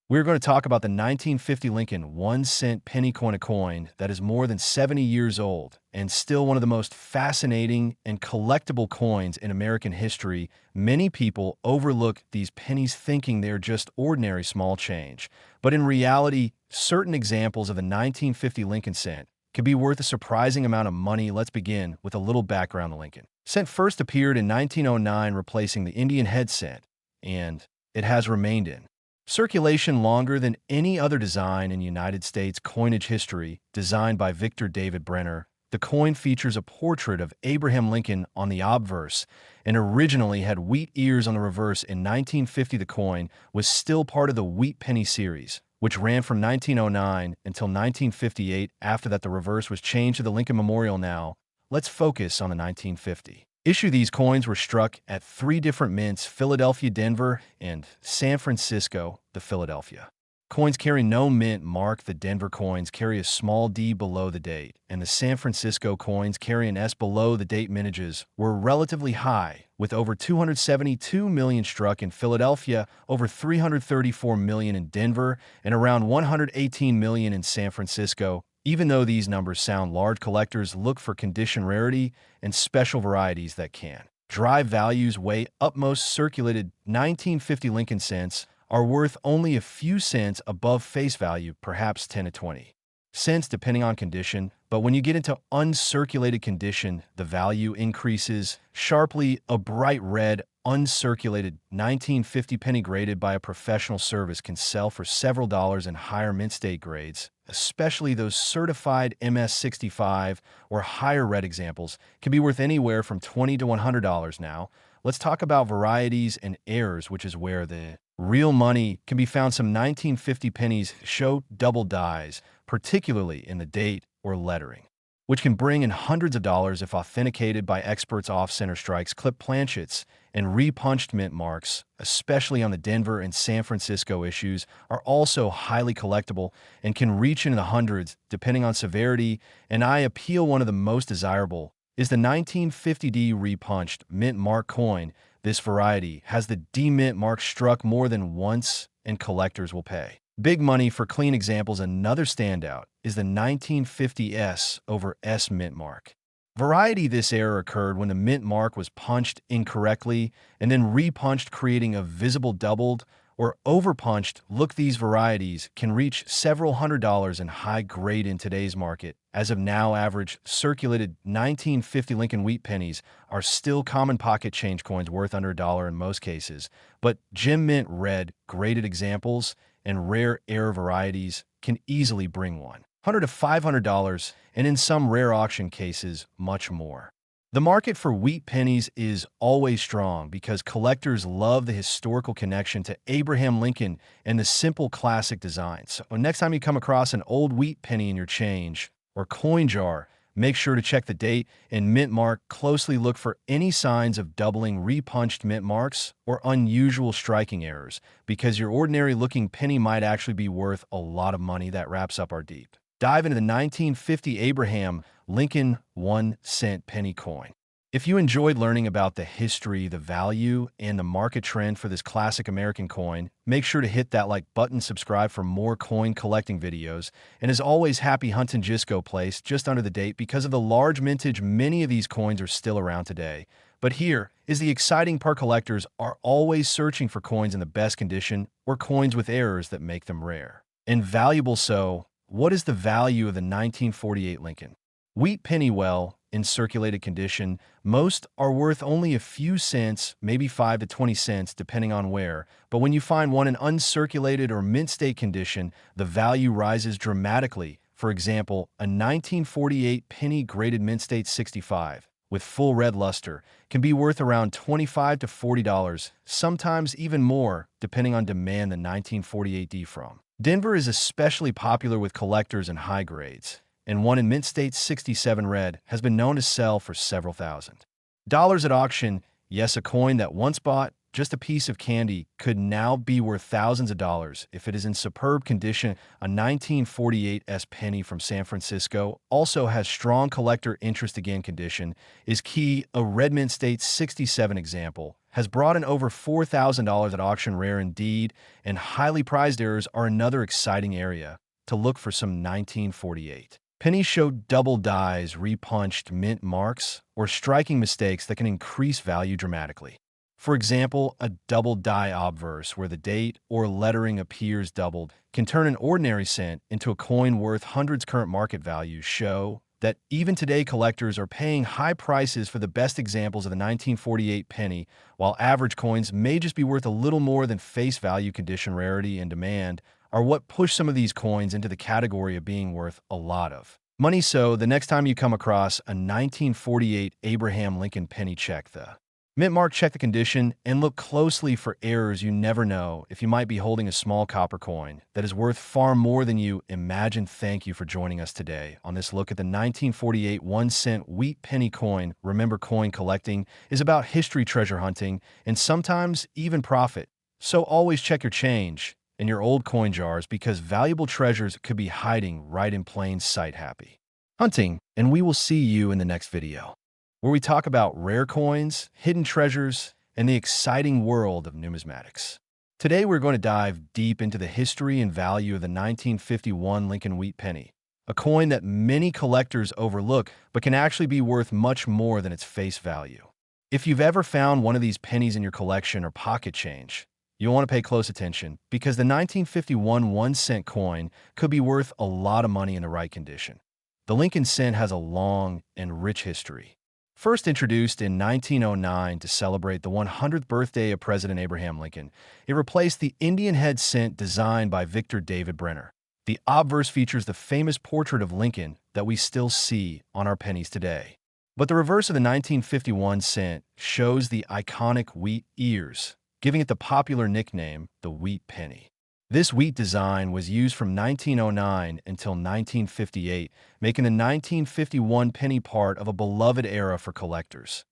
We're going to talk about the 1950 Lincoln 1-cent penny coin, a coin that is more than 70 years old and still one of the most fascinating and collectible coins in American history. Many people overlook these pennies thinking they're just ordinary small change. But in reality, certain examples of the 1950 Lincoln cent could be worth a surprising amount of money. Let's begin with a little background on the Lincoln cent. First appeared in 1909, replacing the Indian head cent, and it has remained in circulation longer than any other design in United States coinage history. Designed by Victor David Brenner, the coin features a portrait of Abraham Lincoln on the obverse and originally had wheat ears on the reverse. In 1950, the coin was still part of the Wheat Penny series, which ran from 1909 until 1958. After that, the reverse was changed to the Lincoln Memorial. Now, let's focus on the 1950 issue. These coins were struck at three different mints: Philadelphia, Denver, and San Francisco. The Philadelphia coins carry no mint mark. The Denver coins carry a small D below the date, and the San Francisco coins carry an S below the date. Mintages were relatively high, with over 272 million struck in Philadelphia, over 334 million in Denver, and around 118 million in San Francisco. Even though these numbers sound large, collectors look for condition, rarity, and special varieties that can drive values way up. Most circulated 1950 Lincoln cents are worth only a few cents above face value, perhaps 10 to 20 cents depending on condition. But when you get into uncirculated condition, the value increases sharply. A bright red uncirculated 1950 penny graded by a professional service can sell for several dollars in higher mint state grades, especially those certified MS-65 or higher. Red examples can be worth anywhere from $20 to $100. Now, let's talk about varieties and errors, which is where the real money can be found. Some 1950 pennies show double dies, particularly in the date or lettering, which can bring in hundreds of dollars if authenticated by experts. Off-center strikes, clip planchets, and repunched mint marks, especially on the Denver and San Francisco issues, are also highly collectible and can reach into the hundreds depending on severity and eye appeal. One of the most desirable is the 1950D repunched mint mark coin. This variety has the D mint mark struck more than once, and collectors will pay big money for clean examples. Another standout is the 1950 S over S mint mark variety. This error occurred when the mint mark was punched incorrectly and then repunched, creating a visible doubled or overpunched look. These varieties can reach several $100 in high grade in today's market. As of now, average circulated 1950 Lincoln wheat pennies are still common pocket change coins worth under $1 in most cases, but gem mint red graded examples and rare error varieties can easily bring $100 to $500, and in some rare auction cases, much more. The market for wheat pennies is always strong because collectors love the historical connection to Abraham Lincoln and the simple classic design. So next time you come across an old wheat penny in your change or coin jar, make sure to check the date and mint mark closely. Look for any signs of doubling, repunched mint marks, or unusual striking errors, because your ordinary looking penny might actually be worth a lot of money. That wraps up our deep dive into the 1950 Abraham Lincoln 1-cent penny coin. If you enjoyed learning about the history, the value, and the market trend for this classic American coin, make sure to hit that like button, subscribe for more coin collecting videos, and as always, happy hunting. Just go place just under the date. Because of the large mintage, many of these coins are still around today. But here is the exciting part: collectors are always searching for coins in the best condition or coins with errors that make them rare and valuable. So, what is the value of the 1948 Lincoln wheat penny? Well, in circulated condition, most are worth only a few cents, maybe 5 to 20 cents, depending on where. But when you find one in uncirculated or mint state condition, the value rises dramatically. For example, a 1948 penny graded mint state 65 with full red luster can be worth around $25 to $40, sometimes even more, depending on demand. The 1948D from Denver is especially popular with collectors in high grades, and one in mint state 67 red has been known to sell for several $1,000s at auction. Yes, a coin that once bought just a piece of candy could now be worth thousands of dollars if it is in superb condition. A 1948 S penny from San Francisco also has strong collector interest. Again, condition is key. A red mint state 67 example has brought in over $4,000 at auction. Rare indeed, and highly prized errors are another exciting area to look for. Some 1948 pennies show double dies, repunched mint marks, or striking mistakes that can increase value dramatically. For example, a double die obverse where the date or lettering appears doubled can turn an ordinary cent into a coin worth hundreds. Current market values show that even today collectors are paying high prices for the best examples of the 1948 penny, while average coins may just be worth a little more than face value. Condition, rarity, and demand are what push some of these coins into the category of being worth a lot of money. So the next time you come across a 1948 Abraham Lincoln penny, check the mint mark, check the condition, and look closely for errors. You never know if you might be holding a small copper coin that is worth far more than you imagine. Thank you for joining us today on this look at the 1948 1-cent wheat penny coin. Remember, coin collecting is about history, treasure hunting, and sometimes even profit. So always check your change in your old coin jars, because valuable treasures could be hiding right in plain sight. Happy hunting, and we will see you in the next video, where we talk about rare coins, hidden treasures, and the exciting world of numismatics. Today, we're going to dive deep into the history and value of the 1951 Lincoln Wheat Penny, a coin that many collectors overlook but can actually be worth much more than its face value. If you've ever found one of these pennies in your collection or pocket change, you'll want to pay close attention, because the 1951 1-cent coin could be worth a lot of money in the right condition. The Lincoln cent has a long and rich history. First introduced in 1909 to celebrate the 100th birthday of President Abraham Lincoln, it replaced the Indian head cent designed by Victor David Brenner. The obverse features the famous portrait of Lincoln that we still see on our pennies today. But the reverse of the 1951 cent shows the iconic wheat ears, giving it the popular nickname, the Wheat Penny. This wheat design was used from 1909 until 1958, making the 1951 penny part of a beloved era for collectors.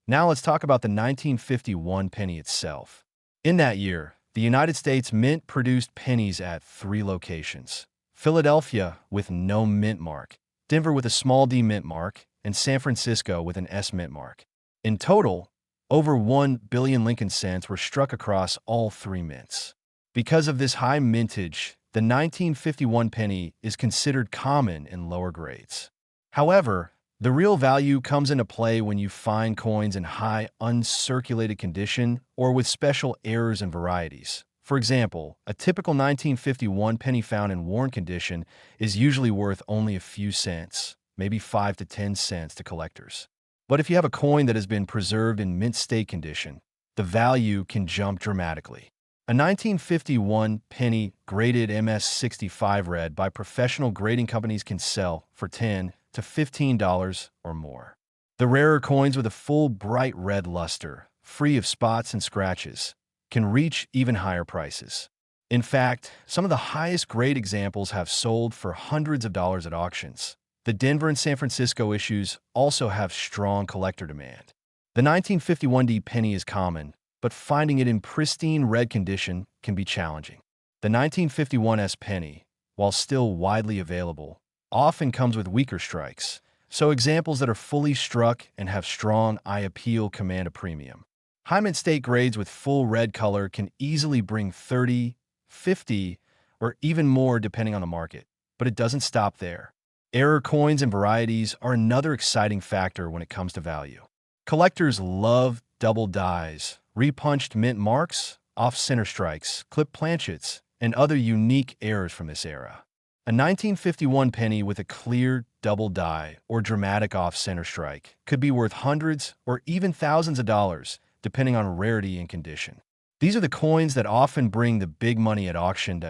Now let's talk about the 1951 penny itself. In that year, the United States Mint produced pennies at 3 locations: Philadelphia with no mint mark, Denver with a small d mint mark, and San Francisco with an S mint mark. In total, over 1 billion Lincoln cents were struck across all 3 mints. Because of this high mintage, the 1951 penny is considered common in lower grades. However, the real value comes into play when you find coins in high uncirculated condition or with special errors and varieties. For example, a typical 1951 penny found in worn condition is usually worth only a few cents, maybe 5 to 10 cents to collectors. But if you have a coin that has been preserved in mint state condition, the value can jump dramatically. A 1951 penny graded MS65 red by professional grading companies can sell for $10 to $15 or more. The rarer coins with a full bright red luster, free of spots and scratches, can reach even higher prices. In fact, some of the highest grade examples have sold for hundreds of dollars at auctions. The Denver and San Francisco issues also have strong collector demand. The 1951D penny is common, but finding it in pristine red condition can be challenging. The 1951S penny, while still widely available, often comes with weaker strikes, so examples that are fully struck and have strong eye appeal command a premium. High mint state grades with full red color can easily bring 30, 50, or even more depending on the market, but it doesn't stop there. Error coins and varieties are another exciting factor when it comes to value. Collectors love double dies, repunched mint marks, off-center strikes, clipped planchets, and other unique errors from this era. A 1951 penny with a clear double die or dramatic off-center strike could be worth hundreds or even thousands of dollars, depending on rarity and condition. These are the coins that often bring the big money at auction.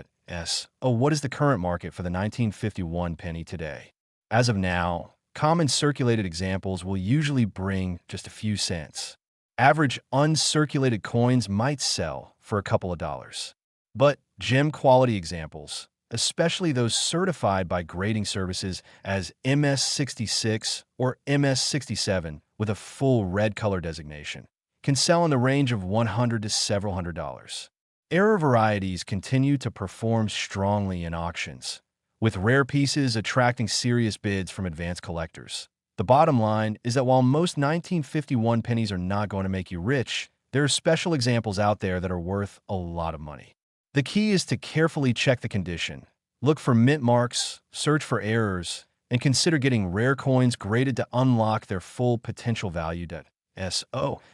What is the current market for the 1951 penny today? As of now, common circulated examples will usually bring just a few cents. Average uncirculated coins might sell for a couple of dollars. But gem quality examples, especially those certified by grading services as MS66 or MS67 with a full red color designation, can sell in the range of $100 to several $100s. Error varieties continue to perform strongly in auctions, with rare pieces attracting serious bids from advanced collectors. The bottom line is that while most 1951 pennies are not going to make you rich, There are special examples out there that are worth a lot of money. The key is to carefully check the condition. Look for mint marks, search for errors, and consider getting rare coins graded to unlock their full potential value.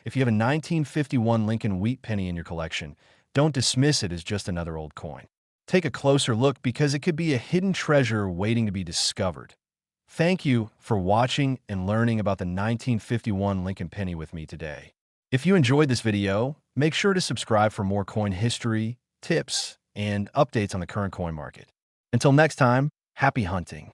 If you have a 1951 Lincoln Wheat Penny in your collection, don't dismiss it as just another old coin. Take a closer look because it could be a hidden treasure waiting to be discovered. Thank you for watching and learning about the 1951 Lincoln Penny with me today. If you enjoyed this video, make sure to subscribe for more coin history, tips, and updates on the current coin market. Until next time, happy hunting.